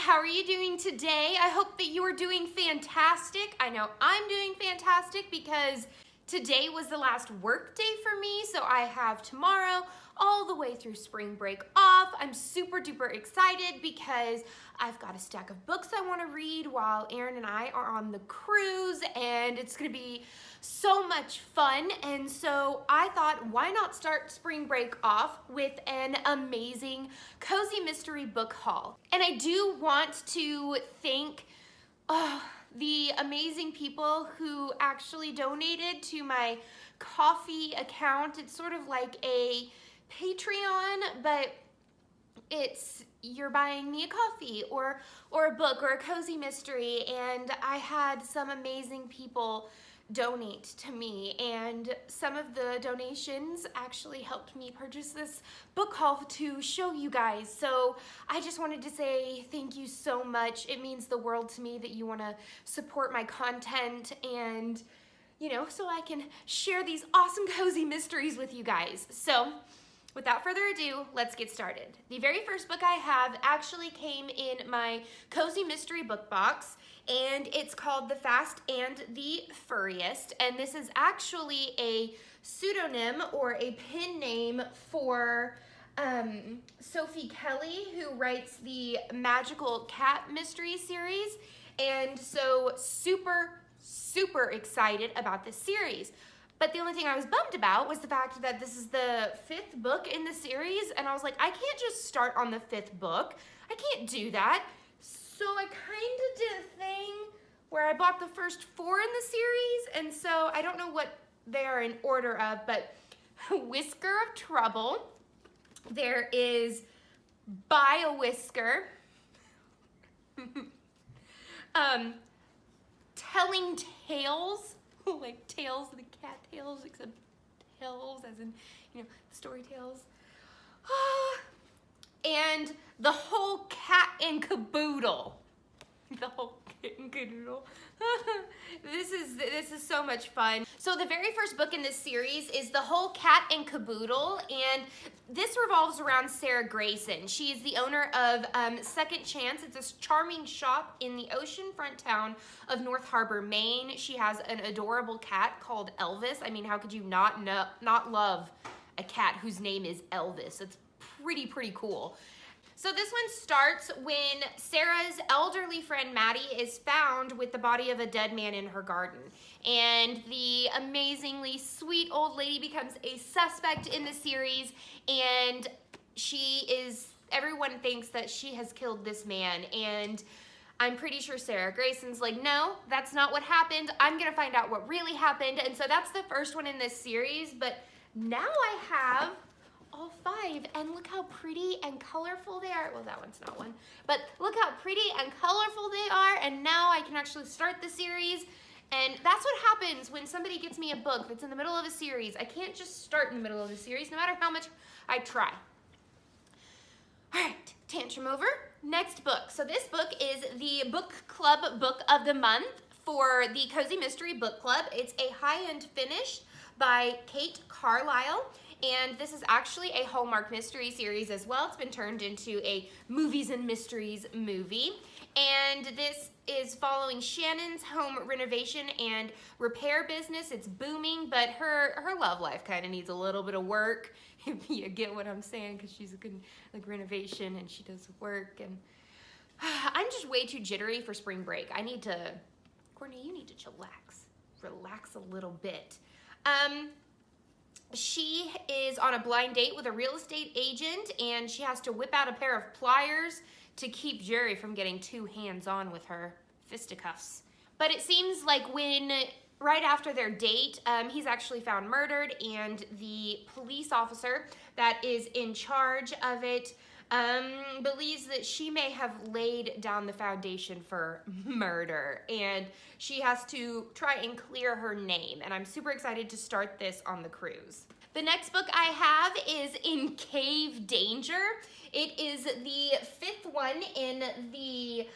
how are you doing today? I hope that you are doing fantastic. I know I'm doing fantastic because today was the last work day for me, so I have tomorrow all the way through spring break off. I'm super duper excited because I've got a stack of books I want to read while Aaron and I are on the cruise, and it's going to be so much fun. And so I thought, why not start spring break off with an amazing cozy mystery book haul? And I do want to thank the amazing people who actually donated to my coffee account. It's sort of like a Patreon, but it's you're buying me a coffee or a book or a cozy mystery, and I had some amazing people donate to me, and some of the donations actually helped me purchase this book haul to show you guys. So I just wanted to say thank you so much. It means the world to me that you want to support my content, and so I can share these awesome cozy mysteries with you guys. So without further ado, let's get started. The very first book I have actually came in my cozy mystery book box, and it's called The Fast and the Furriest, and this is actually a pseudonym or a pen name for Sophie Kelly, who writes the Magical Cat Mystery series, and so super excited about this series. But the only thing I was bummed about was the fact that this is the 5th book in the series, and I was like, I can't just start on the 5th book. I can't do that. So I kind of did a thing where I bought the first 4 in the series, and so I don't know what they are in order of, but Whisker of Trouble. There is Buy a Whisker. Telling Tales. Like Tales, the cat tales, except tales as in, story tales. And The Whole Cat and Caboodle. The Whole Kit and Caboodle. This is so much fun. So the very first book in this series is The Whole Cat and Caboodle, and this revolves around Sarah Grayson. She is the owner of Second Chance. It's a charming shop in the oceanfront town of North Harbor, Maine. She has an adorable cat called Elvis. I mean, how could you not love a cat whose name is Elvis? It's pretty cool. So this one starts when Sarah's elderly friend Maddie is found with the body of a dead man in her garden. And the amazingly sweet old lady becomes a suspect in the series, and everyone thinks that she has killed this man. And I'm pretty sure Sarah Grayson's like, no, that's not what happened. I'm gonna find out what really happened. And so that's the first one in this series, but now I have all 5, and look how pretty and colorful they are. Well, that one's not one, but look how pretty and colorful they are, and now I can actually start the series. And that's what happens when somebody gets me a book that's in the middle of a series. I can't just start in the middle of the series, no matter how much I try. All right, tantrum over. Next book. So this book is the book club book of the month for the Cozy Mystery Book Club. It's a high-end finish by Kate Carlisle. And this is actually a Hallmark mystery series as well. It's been turned into a Movies and Mysteries movie. And this is following Shannon's home renovation and repair business. It's booming, but her love life kind of needs a little bit of work, if you get what I'm saying, because she's a good renovation and she does work. And I'm just way too jittery for spring break. Courtney, you need to relax a little bit. She is on a blind date with a real estate agent, and she has to whip out a pair of pliers to keep Jerry from getting too hands-on with her fisticuffs. But it seems like right after their date, he's actually found murdered, and the police officer that is in charge of it believes that she may have laid down the foundation for murder, and she has to try and clear her name, and I'm super excited to start this on the cruise. The next book I have is In Cave Danger. It is the 5th one in the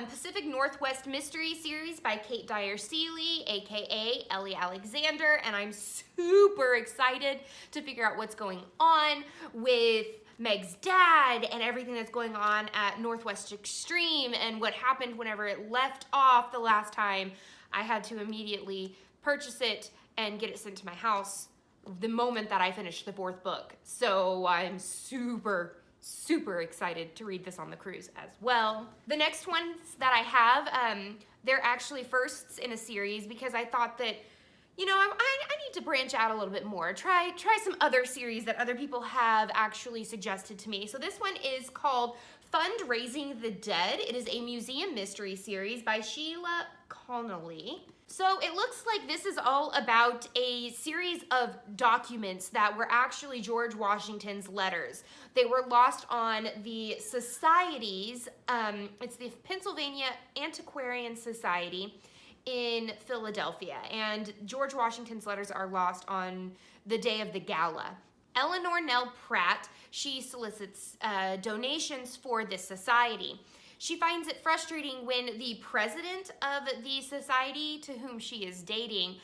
Pacific Northwest Mystery Series by Kate Dyer Seeley, aka Ellie Alexander, and I'm super excited to figure out what's going on with Meg's dad and everything that's going on at Northwest Extreme and what happened whenever it left off the last time, I had to immediately purchase it and get it sent to my house the moment that I finished the 4th book. So I'm super excited to read this on the cruise as well. The next ones that I have, they're actually firsts in a series because I thought that, you know, I need to branch out a little bit more. Try some other series that other people have actually suggested to me. So this one is called Fundraising the Dead. It is a museum mystery series by Sheila Connolly. So it looks like this is all about a series of documents that were actually George Washington's letters. They were lost on the societies, it's the Pennsylvania Antiquarian Society in Philadelphia, and George Washington's letters are lost on the day of the gala. Eleanor Nell Pratt, she solicits donations for this society. She finds it frustrating when the president of the society to whom she is dating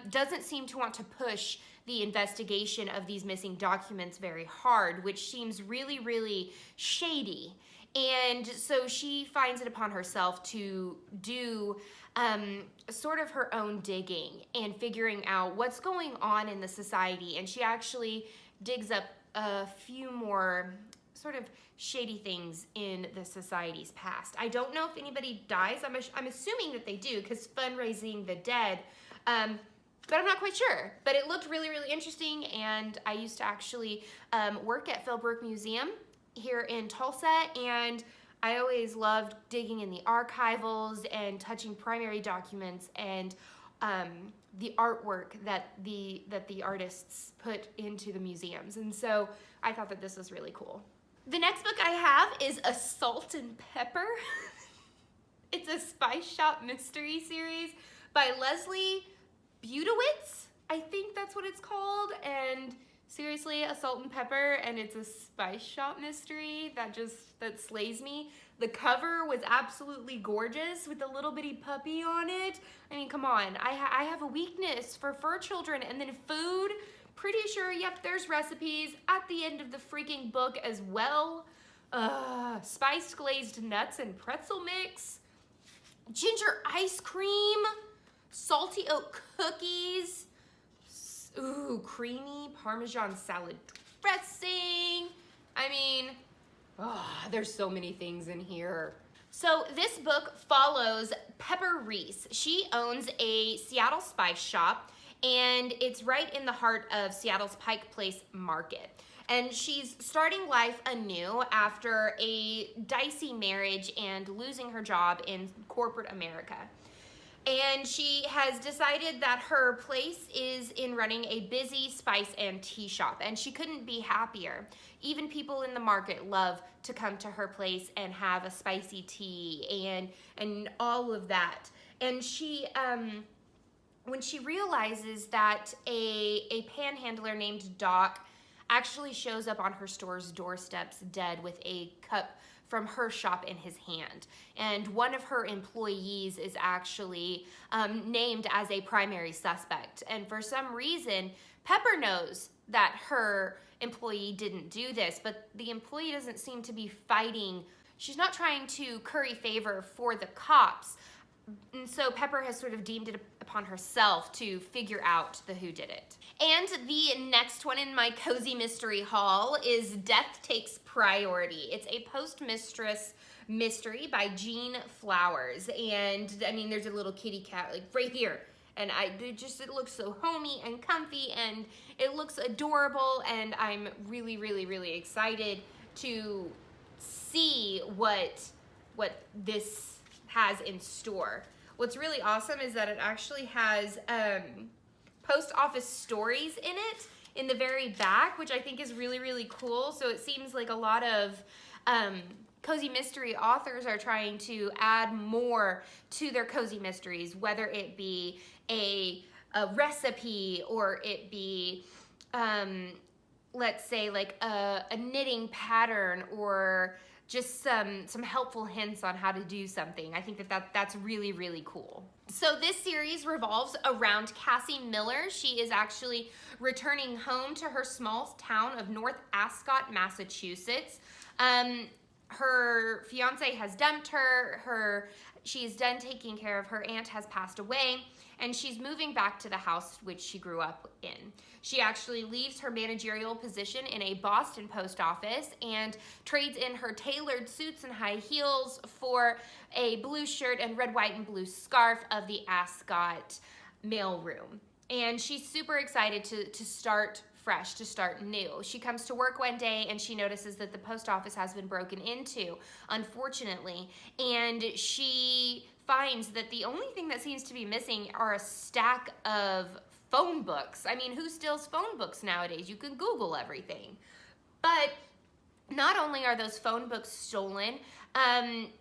doesn't seem to want to push the investigation of these missing documents very hard, which seems really shady. And so she finds it upon herself to do sort of her own digging and figuring out what's going on in the society. And she actually digs up a few more sort of shady things in the society's past. I don't know if anybody dies. I'm assuming that they do because Fundraising the Dead, but I'm not quite sure. But it looked really interesting, and I used to actually work at Philbrook Museum here in Tulsa, and I always loved digging in the archivals and touching primary documents and the artwork that the artists put into the museums. And so I thought that this was really cool. The next book I have is A Salt and Pepper. It's a spice shop mystery series by Leslie Budowitz. I think that's what it's called. And seriously, A Salt and Pepper, and it's a spice shop mystery that slays me. The cover was absolutely gorgeous with a little bitty puppy on it. I mean, come on. I have a weakness for fur children, and then food. Pretty sure, yep, there's recipes at the end of the freaking book as well. Spiced glazed nuts and pretzel mix, ginger ice cream, salty oat cookies, ooh, creamy Parmesan salad dressing. I mean, there's so many things in here. So this book follows Pepper Reese. She owns a Seattle spice shop, and it's right in the heart of Seattle's Pike Place Market. And she's starting life anew after a dicey marriage and losing her job in corporate America. And she has decided that her place is in running a busy spice and tea shop, and she couldn't be happier. Even people in the market love to come to her place and have a spicy tea and all of that. And she, when she realizes that a panhandler named Doc actually shows up on her store's doorsteps dead with a cup from her shop in his hand. And one of her employees is actually named as a primary suspect. And for some reason, Pepper knows that her employee didn't do this, but the employee doesn't seem to be fighting. She's not trying to curry favor for the cops. And so Pepper has sort of deemed it upon herself to figure out the whodunit. And the next one in my cozy mystery haul is Death Takes Priority. It's a postmistress mystery by Jean Flowers. And I mean, there's a little kitty cat like right here. And it looks so homey and comfy, and it looks adorable. And I'm really excited to see what this has in store. What's really awesome is that it actually has post office stories in it in the very back, which I think is really cool. So it seems like a lot of cozy mystery authors are trying to add more to their cozy mysteries, whether it be a recipe or it be let's say like a knitting pattern or just some helpful hints on how to do something. I think that's really, really cool. So this series revolves around Cassie Miller. She is actually returning home to her small town of North Ascot, Massachusetts. Her fiance has dumped her. She's done taking care of her aunt, has passed away, and she's moving back to the house which she grew up in. She actually leaves her managerial position in a Boston post office and trades in her tailored suits and high heels for a blue shirt and red, white, and blue scarf of the Ascot mailroom. And she's super excited to start fresh, to start new. She comes to work one day and she notices that the post office has been broken into, unfortunately, and she finds that the only thing that seems to be missing are a stack of phone books. I mean, who steals phone books nowadays? You can Google everything. But not only are those phone books stolen,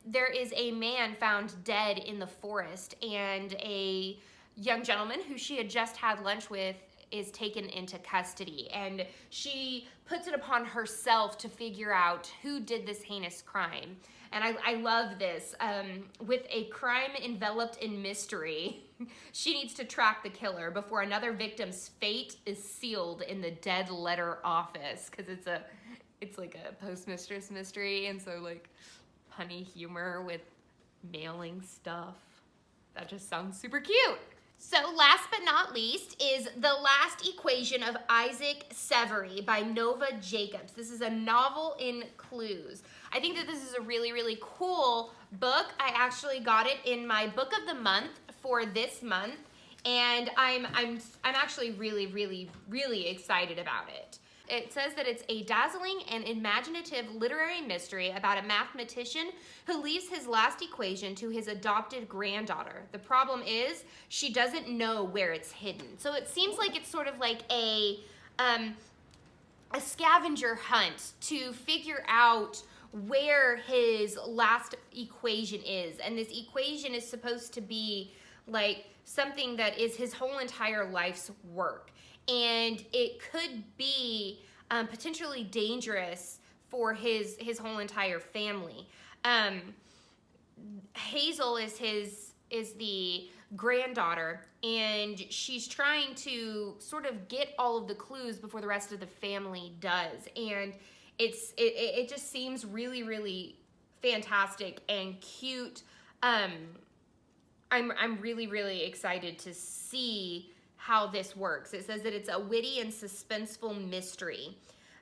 there is a man found dead in the forest, and a young gentleman who she had just had lunch with is taken into custody, and she puts it upon herself to figure out who did this heinous crime. And I love this. With a crime enveloped in mystery, she needs to track the killer before another victim's fate is sealed in the dead letter office, because it's like a postmistress mystery, and so like punny humor with mailing stuff. That just sounds super cute. So last but not least is The Last Equation of Isaac Severy by Nova Jacobs. This is a novel in clues. I think that this is a really, really cool book. I actually got it in my book of the month for this month, and I'm actually really, really, really excited about it. It says that it's a dazzling and imaginative literary mystery about a mathematician who leaves his last equation to his adopted granddaughter. The problem is she doesn't know where it's hidden. So it seems like it's sort of like a scavenger hunt to figure out where his last equation is. And this equation is supposed to be like something that is his whole entire life's work. And it could be potentially dangerous for his whole entire family. Hazel is the granddaughter, and she's trying to sort of get all of the clues before the rest of the family does. And it just seems really, really fantastic and cute. I'm really, really excited to see how this works. It says that it's a witty and suspenseful mystery.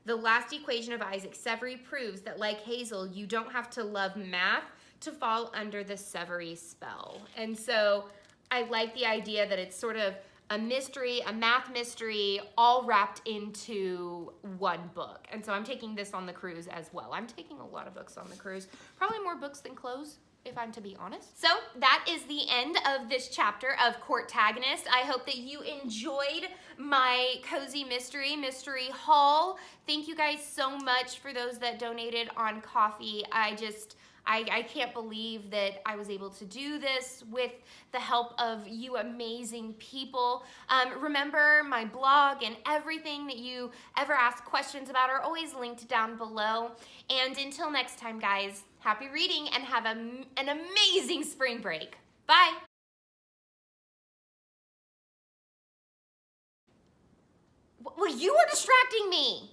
The Last Equation of Isaac Severy proves that, like Hazel, you don't have to love math to fall under the Severy spell. And so I like the idea that it's sort of a mystery, a math mystery, all wrapped into one book. And so I'm taking this on the cruise as well. I'm taking a lot of books on the cruise, probably more books than clothes, if I'm to be honest. So that is the end of this chapter of Courtagonist. I hope that you enjoyed my cozy mystery haul. Thank you guys so much for those that donated on Ko-fi. I can't believe that I was able to do this with the help of you amazing people. Remember, my blog and everything that you ever ask questions about are always linked down below. And until next time, guys, happy reading and have an amazing spring break. Bye. Well, you are distracting me.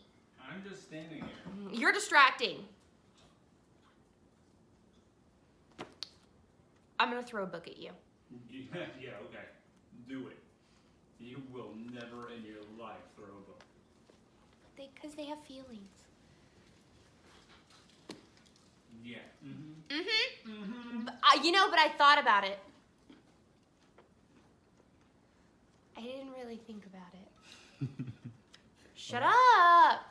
I'm just standing here. You're distracting. I'm gonna throw a book at you. Yeah, okay. Do it. You will never in your life throw a book. Because they have feelings. Yeah. You know, but I thought about it. I didn't really think about it. Shut up!